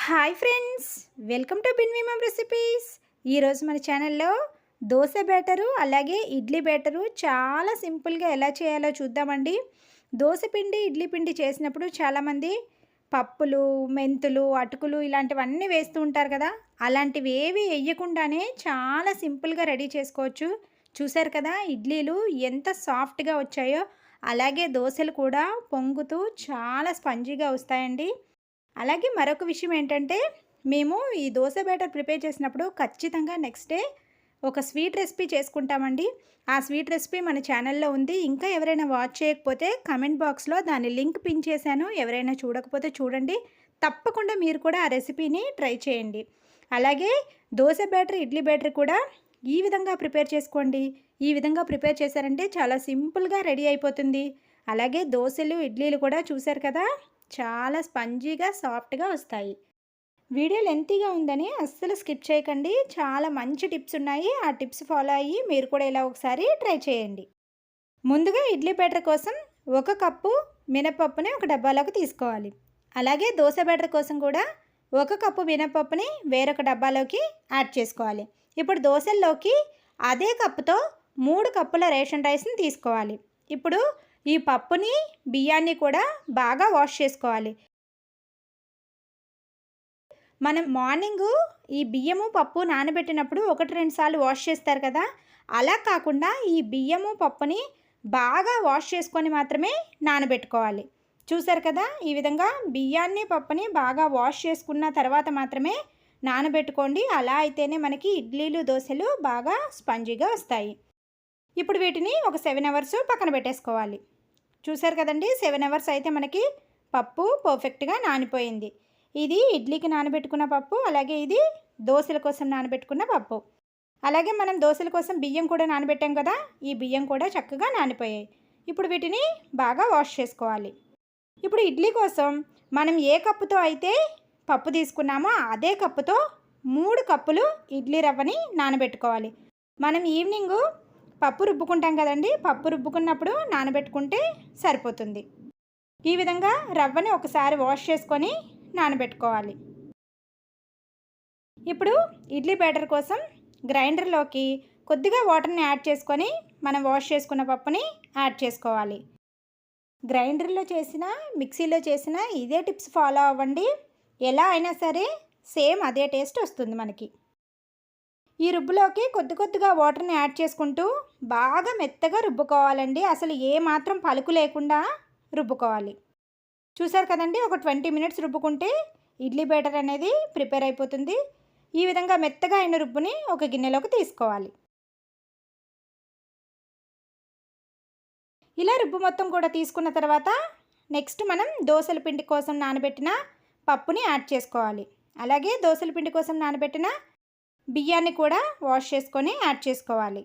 Hi friends, welcome to బిన్వి mom recipes. ఈరోజు మన ఛానల్లో దోశ బ్యాటరు అలాగే ఇడ్లీ బ్యాటరు చాలా సింపుల్గా ఎలా చేయాలో చూద్దామండి. దోశ పిండి ఇడ్లీ పిండి చేసినప్పుడు చాలామంది పప్పులు, మెంతులు, అటుకులు ఇలాంటివన్నీ వేస్తూ ఉంటారు కదా. అలాంటివి ఏవి వేయకుండానే చాలా సింపుల్గా రెడీ చేసుకోవచ్చు. చూసారు కదా ఇడ్లీలు ఎంత సాఫ్ట్గా వచ్చాయో, అలాగే దోశలు కూడా పొంగుతూ చాలా స్పంజీగా వస్తాయండి. అలాగే మరొక విషయం ఏంటంటే, మేము ఈ దోస బ్యాటర్ ప్రిపేర్ చేసినప్పుడు ఖచ్చితంగా నెక్స్ట్ డే ఒక స్వీట్ రెసిపీ చేసుకుంటామండి. ఆ స్వీట్ రెసిపీ మన ఛానల్లో ఉంది. ఇంకా ఎవరైనా వాచ్ చేయకపోతే కామెంట్ బాక్స్లో దాని లింక్ పిన్ చేశాను. ఎవరైనా చూడకపోతే చూడండి. తప్పకుండా మీరు కూడా ఆ రెసిపీని ట్రై చేయండి. అలాగే దోస బ్యాటర్, ఇడ్లీ బ్యాటర్ కూడా ఈ విధంగా ప్రిపేర్ చేసుకోండి. ఈ విధంగా ప్రిపేర్ చేశారంటే చాలా సింపుల్గా రెడీ అయిపోతుంది. అలాగే దోశలు, ఇడ్లీలు కూడా చూశారు కదా, చాలా స్పంజీగా సాఫ్ట్గా వస్తాయి. వీడియో లెంతీగా ఉందని అస్సలు స్కిప్ చేయకండి. చాలా మంచి టిప్స్ ఉన్నాయి. ఆ టిప్స్ ఫాలో అయ్యి మీరు కూడా ఇలా ఒకసారి ట్రై చేయండి. ముందుగా ఇడ్లీ బ్యాటర్ కోసం 1 కప్పు మినపప్పుని ఒక డబ్బాలోకి తీసుకోవాలి. అలాగే దోశ బ్యాటర్ కోసం కూడా 1 కప్పు మినపప్పుని వేరొక డబ్బాలోకి యాడ్ చేసుకోవాలి. ఇప్పుడు దోశల్లోకి అదే కప్పుతో 3 కప్పుల రేషన్ రైస్ని తీసుకోవాలి. ఇప్పుడు ఈ పప్పుని, బియ్యాన్ని కూడా బాగా వాష్ చేసుకోవాలి. మనం మార్నింగు ఈ బియ్యము, పప్పు నానబెట్టినప్పుడు 1-2 సార్లు వాష్ చేస్తారు కదా, అలా కాకుండా ఈ బియ్యము, పప్పుని బాగా వాష్ చేసుకొని మాత్రమే నానబెట్టుకోవాలి. చూసారు కదా, ఈ విధంగా బియ్యాన్ని, పప్పుని బాగా వాష్ చేసుకున్న తర్వాత మాత్రమే నానబెట్టుకోండి. అలా అయితేనే మనకి ఇడ్లీలు, దోశలు బాగా స్పంజీగా వస్తాయి. ఇప్పుడు వీటిని ఒక 7 అవర్స్ పక్కన పెట్టేసుకోవాలి. చూసారు కదండి, 7 అవర్స్ అయితే మనకి పప్పు పర్ఫెక్ట్గా నానిపోయింది. ఇది ఇడ్లీకి నానబెట్టుకున్న పప్పు, అలాగే ఇది దోశల కోసం నానబెట్టుకున్న పప్పు. అలాగే మనం దోశల కోసం బియ్యం కూడా నానబెట్టాం కదా, ఈ బియ్యం కూడా చక్కగా నానిపోయాయి. ఇప్పుడు వీటిని బాగా వాష్ చేసుకోవాలి. ఇప్పుడు ఇడ్లీ కోసం మనం ఏ కప్పుతో అయితే పప్పు తీసుకున్నామో అదే కప్పుతో 3 కప్పులు ఇడ్లీ రవ్వని నానబెట్టుకోవాలి. మనం ఈవినింగు పప్పు రుబ్బుకుంటాం కదండి, పప్పు రుబ్బుకున్నప్పుడు నానబెట్టుకుంటే సరిపోతుంది. ఈ విధంగా రవ్వని ఒకసారి వాష్ చేసుకొని నానబెట్టుకోవాలి. ఇప్పుడు ఇడ్లీ బ్యాటర్ కోసం గ్రైండర్లోకి కొద్దిగా వాటర్ని యాడ్ చేసుకొని మనం వాష్ చేసుకున్న పప్పుని యాడ్ చేసుకోవాలి. గ్రైండర్లో చేసిన, మిక్సీలో చేసిన ఇదే టిప్స్ ఫాలో అవ్వండి. ఎలా అయినా సరే సేమ్ అదే టేస్ట్ వస్తుంది మనకి. ఈ రుబ్బులోకి కొద్దిగా వాటర్ని యాడ్ చేసుకుంటూ బాగా మెత్తగా రుబ్బుకోవాలండి. అసలు ఏ మాత్రం పలుకు లేకుండా రుబ్బుకోవాలి. చూసారు కదండి, ఒక 20 మినిట్స్ రుబ్బుకుంటే ఇడ్లీ బ్యాటర్ అనేది ప్రిపేర్ అయిపోతుంది. ఈ విధంగా మెత్తగా అయిన రుబ్బుని ఒక గిన్నెలోకి తీసుకోవాలి. ఇలా రుబ్బు మొత్తం కూడా తీసుకున్న తర్వాత నెక్స్ట్ మనం దోశల పిండి కోసం నానబెట్టిన పప్పుని యాడ్ చేసుకోవాలి. అలాగే దోశల పిండి కోసం నానబెట్టిన బియ్యాన్ని కూడా వాష్ చేసుకొని యాడ్ చేసుకోవాలి.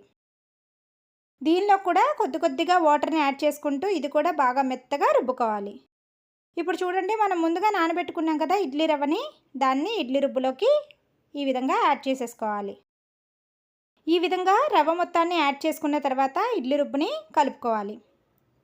దీనిలో కూడా కొద్దిగా వాటర్ని యాడ్ చేసుకుంటూ ఇది కూడా బాగా మెత్తగా రుబ్బుకోవాలి. ఇప్పుడు చూడండి, మనం ముందుగా నానబెట్టుకున్నాం కదా ఇడ్లీ రవ్వని, దాన్ని ఇడ్లీ రుబ్బులోకి ఈ విధంగా యాడ్ చేసేసుకోవాలి. ఈ విధంగా రవ్వ మొత్తాన్ని యాడ్ చేసుకున్న తర్వాత ఇడ్లీ రుబ్బుని కలుపుకోవాలి.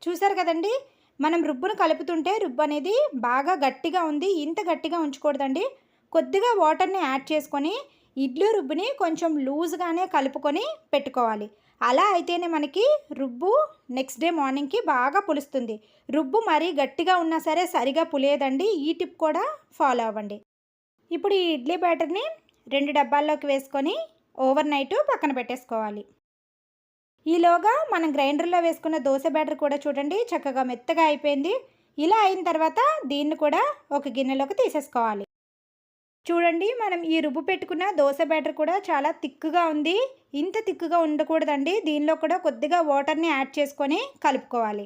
చూసారు కదండి, మనం రుబ్బును కలుపుతుంటే రుబ్బు అనేది బాగా గట్టిగా ఉంది. ఇంత గట్టిగా ఉంచకూడదండి. కొద్దిగా వాటర్ని యాడ్ చేసుకొని ఇడ్లీ రుబ్బుని కొంచెం లూజ్గానే కలుపుకొని పెట్టుకోవాలి. అలా అయితేనే మనకి రుబ్బు నెక్స్ట్ డే మార్నింగ్కి బాగా పులుస్తుంది. రుబ్బు మరీ గట్టిగా ఉన్నా సరే సరిగా పులియదండి. ఈ టిప్ కూడా ఫాలో అవ్వండి. ఇప్పుడు ఈ ఇడ్లీ బ్యాటర్ని 2 డబ్బాల్లోకి వేసుకొని ఓవర్ నైట్ పక్కన పెట్టేసుకోవాలి. ఈలోగా మనం గ్రైండర్లో వేసుకున్న దోశ బ్యాటర్ కూడా చూడండి చక్కగా మెత్తగా అయిపోయింది. ఇలా అయిన తర్వాత దీన్ని కూడా ఒక గిన్నెలోకి తీసేసుకోవాలి. చూడండి, మనం ఈ రుబ్బు పెట్టుకున్న దోశ బ్యాటర్ కూడా చాలా తిక్కుగా ఉంది. ఇంత తిక్కుగా ఉండకూడదండి. దీనిలో కూడా కొద్దిగా వాటర్ని యాడ్ చేసుకొని కలుపుకోవాలి.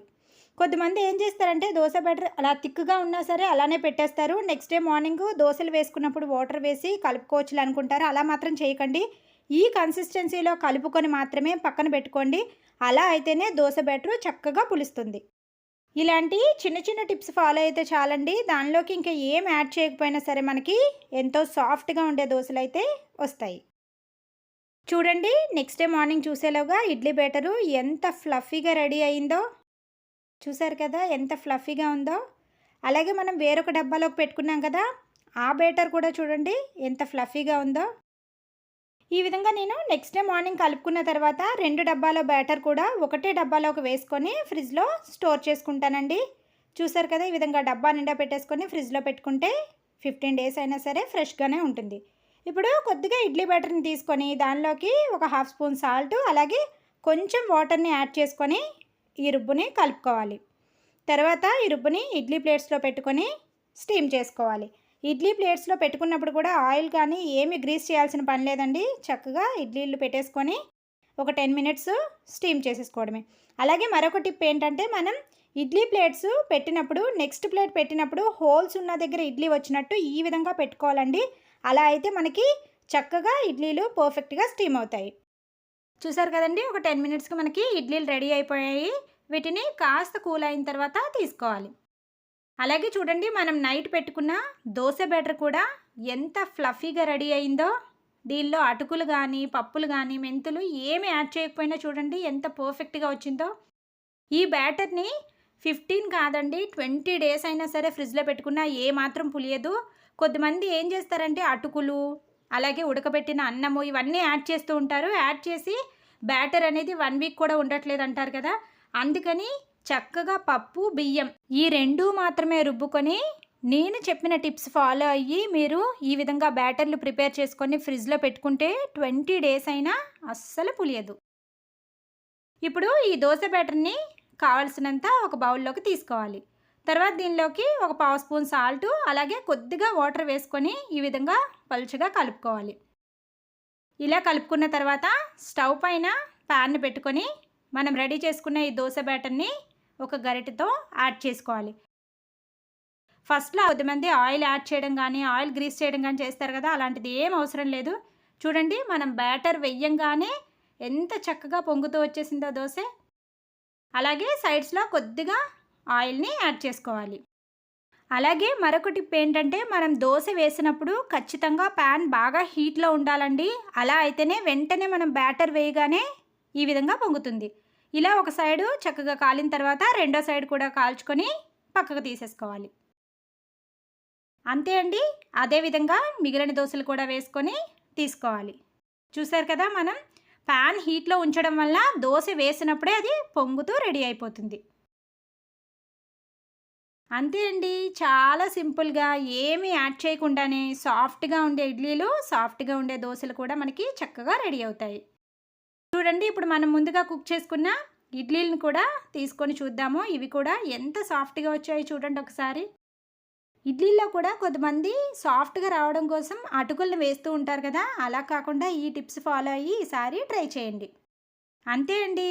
కొద్దిమంది ఏం చేస్తారంటే దోశ బ్యాటర్ అలా తిక్కుగా ఉన్నా సరే అలానే పెట్టేస్తారు. నెక్స్ట్ డే మార్నింగ్ దోశలు వేసుకున్నప్పుడు వాటర్ వేసి కలుపుకోవచ్చు అనుకుంటారు. అలా మాత్రం చేయకండి. ఈ కన్సిస్టెన్సీలో కలుపుకొని మాత్రమే పక్కన పెట్టుకోండి. అలా అయితేనే దోశ బ్యాటర్ చక్కగా పులుస్తుంది. ఇలాంటి చిన్న చిన్న టిప్స్ ఫాలో అయితే చాలండి. దానిలోకి ఇంకా ఏం యాడ్ చేయకపోయినా సరే మనకి ఎంతో సాఫ్ట్గా ఉండే దోశలు అయితే వస్తాయి. చూడండి, నెక్స్ట్ డే మార్నింగ్ చూసేలోగా ఇడ్లీ బ్యాటరు ఎంత ఫ్లఫీగా రెడీ అయిందో. చూసారు కదా ఎంత ఫ్లఫీగా ఉందో. అలాగే మనం వేరొక డబ్బాలోకి పెట్టుకున్నాం కదా, ఆ బ్యాటర్ కూడా చూడండి ఎంత ఫ్లఫీగా ఉందో. ఈ విధంగా నేను నెక్స్ట్ డే మార్నింగ్ కలుపుకున్న తర్వాత 2 డబ్బాల బ్యాటర్ కూడా ఒకటే డబ్బాలోకి వేసుకొని ఫ్రిడ్జ్లో స్టోర్ చేసుకుంటానండి. చూసారు కదా, ఈ విధంగా డబ్బా నిండా పెట్టేసుకొని ఫ్రిడ్జ్లో పెట్టుకుంటే 15 డేస్ అయినా సరే ఫ్రెష్గానే ఉంటుంది. ఇప్పుడు కొద్దిగా ఇడ్లీ బ్యాటర్ని తీసుకొని దానిలోకి ఒక 1/2 స్పూన్ సాల్ట్ అలాగే కొంచెం వాటర్ని యాడ్ చేసుకొని ఈ రుబ్బుని కలుపుకోవాలి. తర్వాత ఈ రుబ్బుని ఇడ్లీ ప్లేట్స్లో పెట్టుకొని స్టీమ్ చేసుకోవాలి. ఇడ్లీ ప్లేట్స్లో పెట్టుకున్నప్పుడు కూడా ఆయిల్ కానీ ఏమి గ్రీస్ చేయాల్సిన పని లేదండి. చక్కగా ఇడ్లీలు పెట్టేసుకొని ఒక 10 మినిట్స్ స్టీమ్ చేసేసుకోవడమే. అలాగే మరొక టిప్ ఏంటంటే, మనం ఇడ్లీ ప్లేట్స్ పెట్టినప్పుడు నెక్స్ట్ ప్లేట్ పెట్టినప్పుడు హోల్స్ ఉన్న దగ్గర ఇడ్లీ వచ్చినట్టు ఈ విధంగా పెట్టుకోవాలండి. అలా అయితే మనకి చక్కగా ఇడ్లీలు పర్ఫెక్ట్గా స్టీమ్ అవుతాయి. చూసారు కదండి, ఒక 10 మినిట్స్కి మనకి ఇడ్లీలు రెడీ అయిపోయాయి. వీటిని కాస్త కూల్ అయిన తర్వాత తీసుకోవాలి. అలాగే చూడండి, మనం నైట్ పెట్టుకున్న దోశ బ్యాటర్ కూడా ఎంత ఫ్లఫీగా రెడీ అయిందో. దీనిలో అటుకులు కానీ పప్పులు కానీ మెంతులు ఏమి యాడ్ చేయకపోయినా చూడండి ఎంత పర్ఫెక్ట్గా వచ్చిందో. ఈ బ్యాటర్ని 15 కాదండి 20 డేస్ అయినా సరే ఫ్రిడ్జ్లో పెట్టుకున్నా ఏమాత్రం పులియదు. కొద్దిమంది ఏం చేస్తారంటే అటుకులు అలాగే ఉడకబెట్టిన అన్నము ఇవన్నీ యాడ్ చేస్తూ ఉంటారు. యాడ్ చేసి బ్యాటర్ అనేది 1 వీక్ కూడా ఉండట్లేదు అంటారు కదా. అందుకని చక్కగా పప్పు బియ్యం ఈ 2 మాత్రమే రుబ్బుకొని నేను చెప్పిన టిప్స్ ఫాలో అయ్యి మీరు ఈ విధంగా బ్యాటర్లు ప్రిపేర్ చేసుకొని ఫ్రిడ్జ్లో పెట్టుకుంటే 20 డేస్ అయినా అస్సలు పులియదు. ఇప్పుడు ఈ దోశ బ్యాటర్ని కావాల్సినంత ఒక బౌల్లోకి తీసుకోవాలి. తర్వాత దీనిలోకి ఒక 1/2 స్పూన్ సాల్ట్ అలాగే కొద్దిగా వాటర్ వేసుకొని ఈ విధంగా పలుచగా కలుపుకోవాలి. ఇలా కలుపుకున్న తర్వాత స్టవ్ పైన ప్యాన్ పెట్టుకొని మనం రెడీ చేసుకున్న ఈ దోశ బ్యాటర్ని ఒక గరిటెతో యాడ్ చేసుకోవాలి. ఫస్ట్లో కొద్దిమంది ఆయిల్ యాడ్ చేయడం కానీ ఆయిల్ గ్రీస్ చేయడం కానీ చేస్తారు కదా, అలాంటిది ఏం అవసరం లేదు. చూడండి, మనం బ్యాటర్ వెయ్యంగానే ఎంత చక్కగా పొంగుతూ వచ్చేసిందో దోశ. అలాగే సైడ్స్లో కొద్దిగా ఆయిల్ని యాడ్ చేసుకోవాలి. అలాగే మరొక టిప్ ఏంటంటే, మనం దోశ వేసినప్పుడు ఖచ్చితంగా ప్యాన్ బాగా హీట్లో ఉండాలండి. అలా అయితేనే వెంటనే మనం బ్యాటర్ వేయగానే ఈ విధంగా పొంగుతుంది. ఇలా ఒక సైడు చక్కగా కాలిన తర్వాత రెండో సైడ్ కూడా కాల్చుకొని పక్కకు తీసేసుకోవాలి. అంతే అండి. అదేవిధంగా మిగిలిన దోశలు కూడా వేసుకొని తీసుకోవాలి. చూసారు కదా, మనం ప్యాన్ హీట్లో ఉంచడం వల్ల దోశ వేసినప్పుడే అది పొంగుతూ రెడీ అయిపోతుంది. అంతే అండి, చాలా సింపుల్గా ఏమీ యాడ్ చేయకుండానే సాఫ్ట్గా ఉండే ఇడ్లీలు సాఫ్ట్గా ఉండే దోశలు కూడా మనకి చక్కగా రెడీ అవుతాయి. చూడండి, ఇప్పుడు మనం ముందుగా కుక్ చేసుకున్న ఇడ్లీలను కూడా తీసుకొని చూద్దాము. ఇవి కూడా ఎంత సాఫ్ట్గా వచ్చాయో చూడండి ఒకసారి. ఇడ్లీల్లో కూడా కొంతమంది సాఫ్ట్గా రావడం కోసం అటుకులను వేస్తూ ఉంటారు కదా, అలా కాకుండా ఈ టిప్స్ ఫాలో అయ్యి ఈసారి ట్రై చేయండి. అంతే అండి,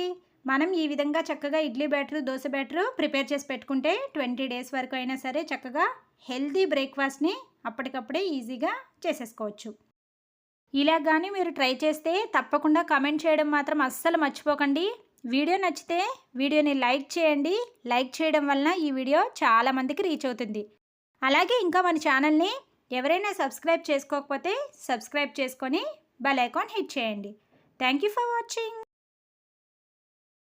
మనం ఈ విధంగా చక్కగా idli batter dosa batter prepare చేసి పెట్టుకుంటే 20 డేస్ వరకు అయినా సరే చక్కగా హెల్తీ బ్రేక్ఫాస్ట్ని అప్పటికప్పుడే ఈజీగా చేసేసుకోవచ్చు. ఇలా కానీ మీరు ట్రై చేస్తే తప్పకుండా కమెంట్ చేయడం మాత్రం అస్సలు మర్చిపోకండి. వీడియో నచ్చితే వీడియోని లైక్ చేయండి. లైక్ చేయడం వలన ఈ వీడియో చాలామందికి రీచ్ అవుతుంది. అలాగే ఇంకా మన ఛానల్ని ఎవరైనా సబ్స్క్రైబ్ చేసుకోకపోతే సబ్స్క్రైబ్ చేసుకొని బెల్ ఐకాన్ హిట్ చేయండి. Thank you for watching.